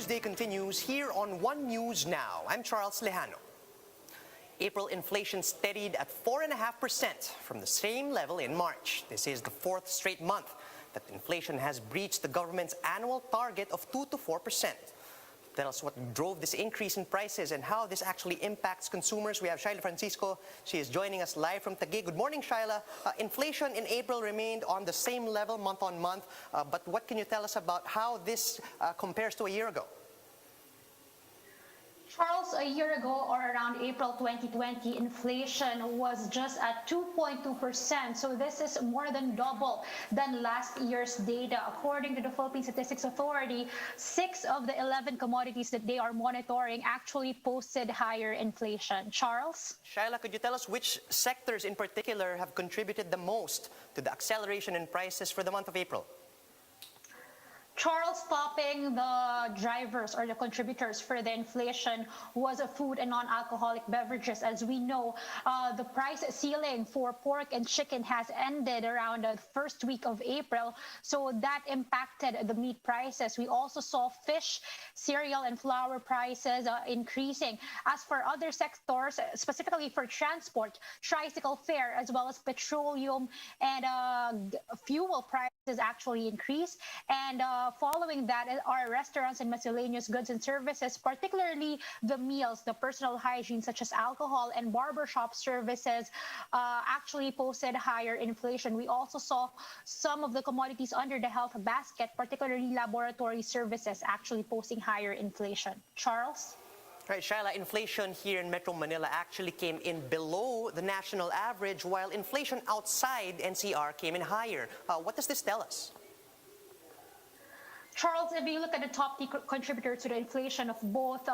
Tuesday continues here on One News Now. I'm Charles Lejano. April inflation steadied at 4.5% from the same level in March. This is the fourth straight month that inflation has breached the government's annual target of 2 to 4%. Tell us what drove this increase in prices and how this actually impacts consumers. We have Shyla Francisco. She is joining us live from Taguig. Good morning, Shyla. Inflation in April remained on the same level month on month, but what can you tell us about how this compares to a year ago? Charles, a year ago or around April 2020, inflation was just at 2.2%. So this is more than double than last year's data. According to the Philippine Statistics Authority, 6 of the 11 commodities that they are monitoring actually posted higher inflation. Charles? Shyla, could you tell us which sectors in particular have contributed the most to the acceleration in prices for the month of April? Charles, topping the drivers or the contributors for the inflation was food and non-alcoholic beverages. As we know, the price ceiling for pork and chicken has ended around the first week of April, so that impacted the meat prices. We also saw fish, cereal, and flour prices increasing. As for other sectors, specifically for transport, tricycle fare, as well as petroleum and fuel prices actually increased. And following that are restaurants and miscellaneous goods and services, particularly the meals, the personal hygiene such as alcohol and barbershop services actually posted higher inflation. We also saw some of the commodities under the health basket, particularly laboratory services, actually posting higher inflation. Charles? Right, Shyla, inflation here in Metro Manila actually came in below the national average, while inflation outside NCR came in higher. What does this tell us? Charles, if you look at the top contributor to the inflation of both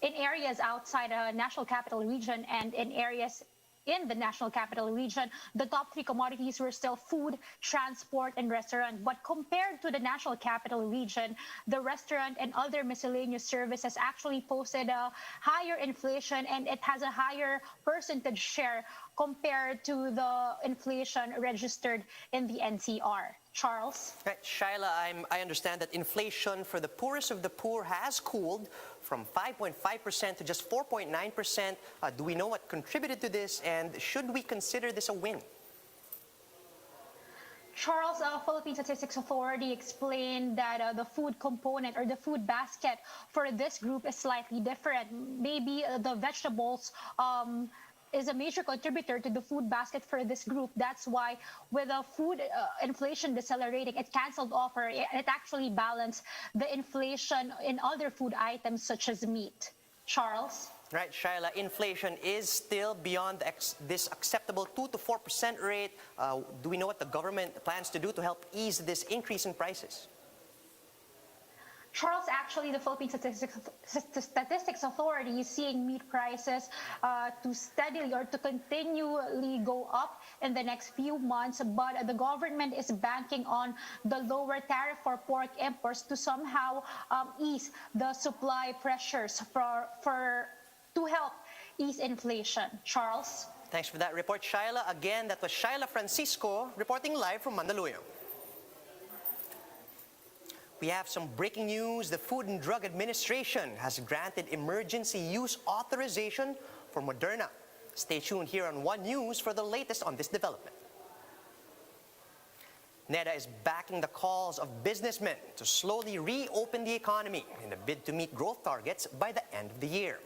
in areas outside the National Capital Region and in areas in the National Capital Region, the top 3 commodities were still food, transport, and restaurant. But compared to the National Capital Region, the restaurant and other miscellaneous services actually posted a higher inflation, and it has a higher percentage share compared to the inflation registered in the NCR. Charles? Right, Shyla, I understand that inflation for the poorest of the poor has cooled from 5.5% to just 4.9%. Do we know what contributed to this, and should we consider this a win? Charles, Philippine Statistics Authority explained that the food component or the food basket for this group is slightly different. Maybe the vegetables is a major contributor to the food basket for this group. That's why with the food inflation decelerating, it canceled off, or it actually balanced the inflation in other food items such as meat. Charles? Right, Shyla, inflation is still beyond this acceptable 2 to 4% rate. Do we know what the government plans to do to help ease this increase in prices? Charles, actually, the Philippine Statistics Authority is seeing meat prices to steadily or to continually go up in the next few months, but the government is banking on the lower tariff for pork imports to somehow ease the supply pressures to help ease inflation. Charles? Thanks for that report, Shyla. Again, that was Shyla Francisco reporting live from Mandaluyong. We have some breaking news. The Food and Drug Administration has granted emergency use authorization for Moderna. Stay tuned here on One News for the latest on this development. NEDA is backing the calls of businessmen to slowly reopen the economy in a bid to meet growth targets by the end of the year.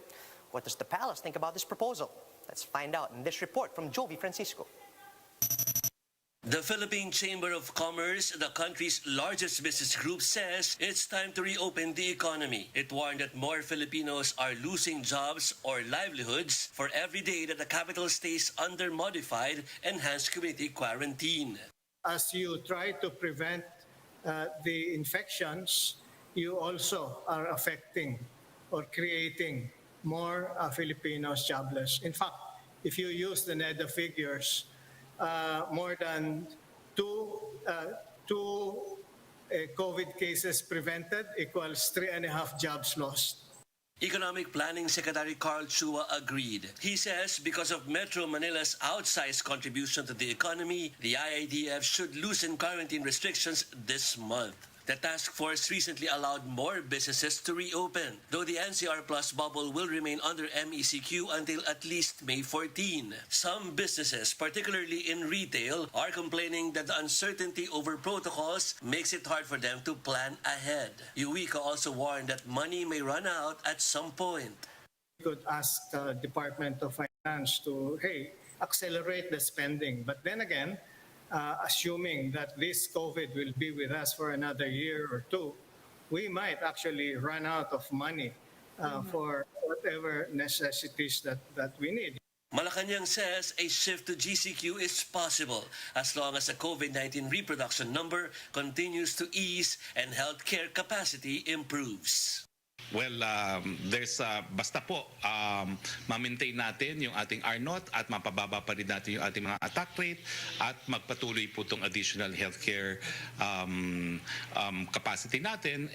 What does the palace think about this proposal? Let's find out in this report from Joey Francisco. The Philippine Chamber of Commerce, the country's largest business group, says it's time to reopen the economy. It warned that more Filipinos are losing jobs or livelihoods for every day that the capital stays under modified enhanced community quarantine. As you try to prevent the infections, you also are affecting or creating more Filipinos jobless. In fact, if you use the NEDA figures, more than two COVID cases prevented equals 3.5 jobs lost. Economic Planning Secretary Carl Chua agreed. He says because of Metro Manila's outsized contribution to the economy, the IIDF should loosen quarantine restrictions this month. The task force recently allowed more businesses to reopen, though the NCR Plus bubble will remain under MECQ until at least May 14. Some businesses, particularly in retail, are complaining that the uncertainty over protocols makes it hard for them to plan ahead. Eureka also warned that money may run out at some point. Could ask the Department of Finance to, hey, accelerate the spending. But then again, assuming that this COVID will be with us for another year or two, we might actually run out of money for whatever necessities that we need. Malacanang says a shift to GCQ is possible as long as the COVID-19 reproduction number continues to ease and healthcare capacity improves. Well, there's basta po ma-maintain natin yung ating R0 at mapababa pa rin natin yung ating mga attack rate at magpatuloy po itong additional healthcare capacity natin.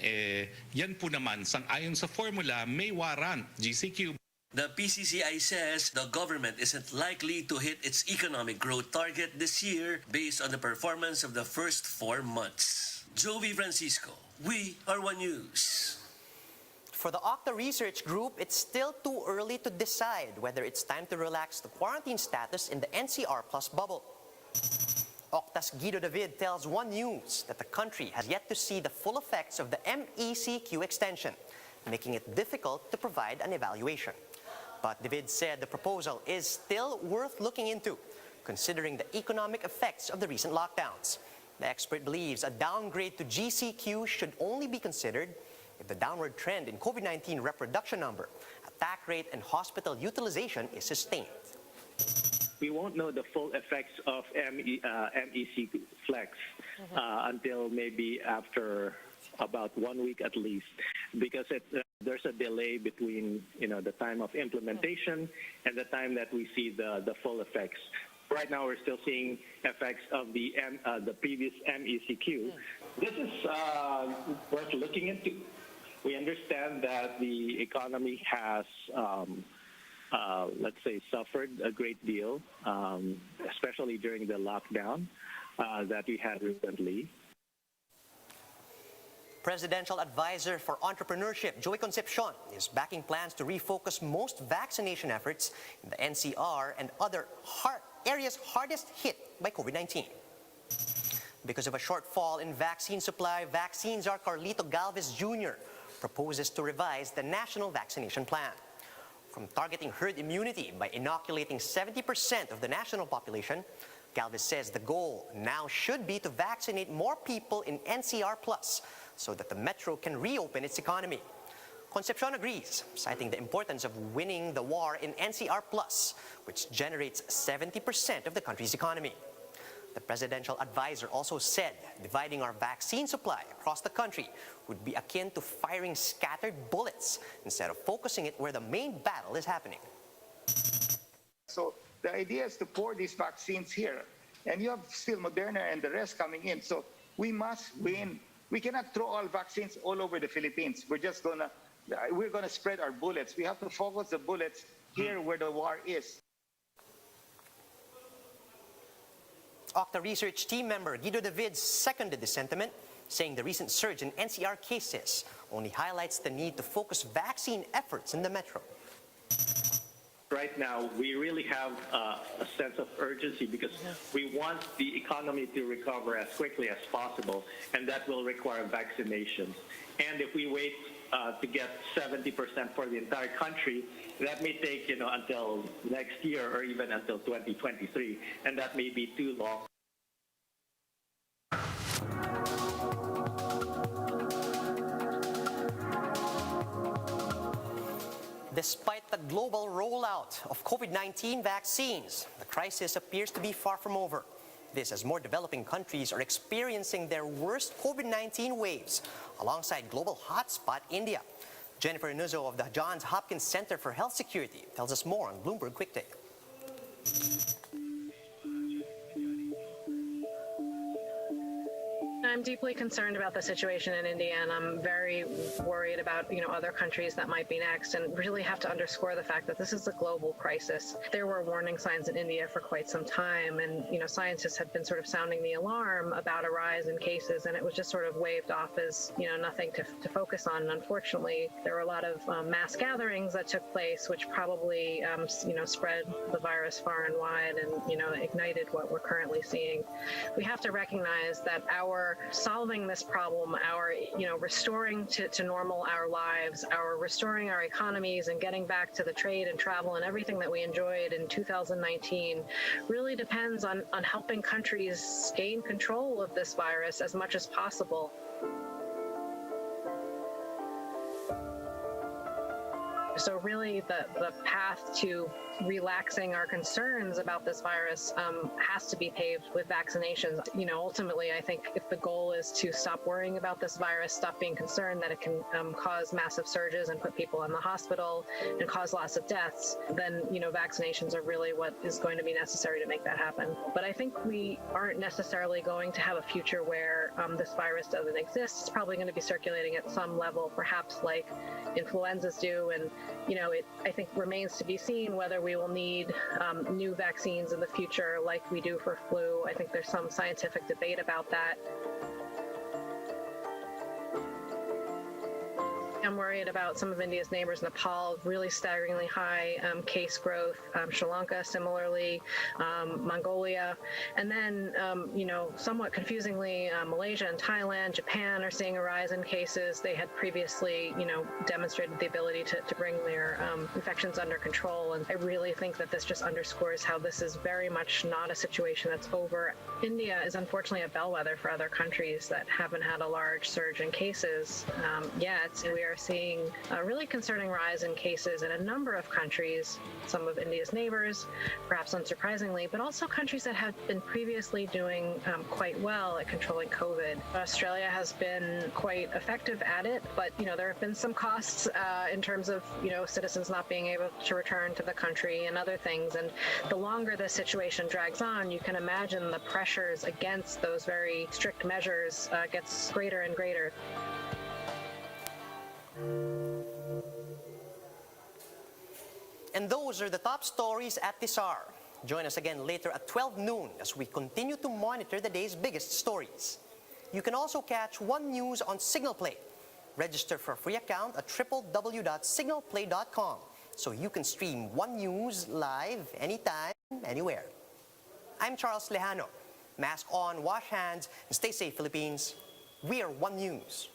Yan po naman, sang-ayon sa formula, may warrant GCQ. The PCCI says the government isn't likely to hit its economic growth target this year based on the performance of the first 4 months. Joey Francisco, we are One News. For the OCTA research group, it's still too early to decide whether it's time to relax the quarantine status in the NCR Plus bubble. OCTA's Guido David tells One News that the country has yet to see the full effects of the MECQ extension, making it difficult to provide an evaluation. But David said the proposal is still worth looking into, considering the economic effects of the recent lockdowns. The expert believes a downgrade to GCQ should only be considered if the downward trend in COVID-19 reproduction number, attack rate, and hospital utilization is sustained. We won't know the full effects of MEC Flex until maybe after about 1 week at least, because there's a delay between the time of implementation and the time that we see the full effects. Right now, we're still seeing effects of the previous MECQ. This is worth looking into. We understand that the economy has, let's say, suffered a great deal, especially during the lockdown that we had recently. Presidential Adviser for Entrepreneurship, Joey Concepcion, is backing plans to refocus most vaccination efforts in the NCR and other areas hardest hit by COVID-19. Because of a shortfall in vaccine supply, Vaccines Czar Carlito Galvez Jr. proposes to revise the national vaccination plan. From targeting herd immunity by inoculating 70% of the national population, Galvez says the goal now should be to vaccinate more people in NCR Plus so that the metro can reopen its economy. Concepcion agrees, citing the importance of winning the war in NCR Plus, which generates 70% of the country's economy. The presidential advisor also said dividing our vaccine supply across the country would be akin to firing scattered bullets instead of focusing it where the main battle is happening. So the idea is to pour these vaccines here, and you have still Moderna and the rest coming in. So we must win. We cannot throw all vaccines all over the Philippines. We're gonna spread our bullets. We have to focus the bullets here where the war is. OCTA research team member Guido David seconded the sentiment, saying the recent surge in NCR cases only highlights the need to focus vaccine efforts in the metro. Right now, we really have a sense of urgency because we want the economy to recover as quickly as possible, and that will require vaccinations. And if we wait to get 70% for the entire country, that may take until next year or even until 2023, and that may be too long. Despite the global rollout of COVID-19 vaccines, the crisis appears to be far from over. This as more developing countries are experiencing their worst COVID-19 waves, alongside global hotspot India. Jennifer Nuzzo of the Johns Hopkins Center for Health Security tells us more on Bloomberg Quick Take. I'm deeply concerned about the situation in India, and I'm very worried about, other countries that might be next, and really have to underscore the fact that this is a global crisis. There were warning signs in India for quite some time, and, scientists had been sort of sounding the alarm about a rise in cases, and it was just sort of waved off as, nothing to focus on. And unfortunately, there were a lot of mass gatherings that took place, which probably, spread the virus far and wide and, ignited what we're currently seeing. We have to recognize that our solving this problem, our, restoring to normal our lives, our restoring our economies and getting back to the trade and travel and everything that we enjoyed in 2019 really depends on helping countries gain control of this virus as much as possible. So really the path to relaxing our concerns about this virus has to be paved with vaccinations. Ultimately, I think if the goal is to stop worrying about this virus, stop being concerned that it can cause massive surges and put people in the hospital and cause lots of deaths, then, vaccinations are really what is going to be necessary to make that happen. But I think we aren't necessarily going to have a future where this virus doesn't exist. It's probably going to be circulating at some level, perhaps like influenzas do. And, it, I think, remains to be seen whether we will need new vaccines in the future like we do for flu. I think there's some scientific debate about that. I'm worried about some of India's neighbors, Nepal, really staggeringly high case growth, Sri Lanka similarly, Mongolia, and then, somewhat confusingly, Malaysia and Thailand, Japan are seeing a rise in cases. They had previously, demonstrated the ability to bring their infections under control, and I really think that this just underscores how this is very much not a situation that's over. India is unfortunately a bellwether for other countries that haven't had a large surge in cases yet. We are seeing a really concerning rise in cases in a number of countries, some of India's neighbors, perhaps unsurprisingly, but also countries that have been previously doing quite well at controlling COVID. Australia has been quite effective at it, but, there have been some costs in terms of, citizens not being able to return to the country and other things. And the longer the situation drags on, you can imagine the pressures against those very strict measures gets greater and greater. And those are the top stories at this hour. Join us again later at 12 noon as we continue to monitor the day's biggest stories. You can also catch One News on Signal Play. Register for a free account at www.signalplay.com so you can stream One News live anytime, anywhere. I'm Charles Lejano. Mask on, wash hands, and stay safe, Philippines. We are One News.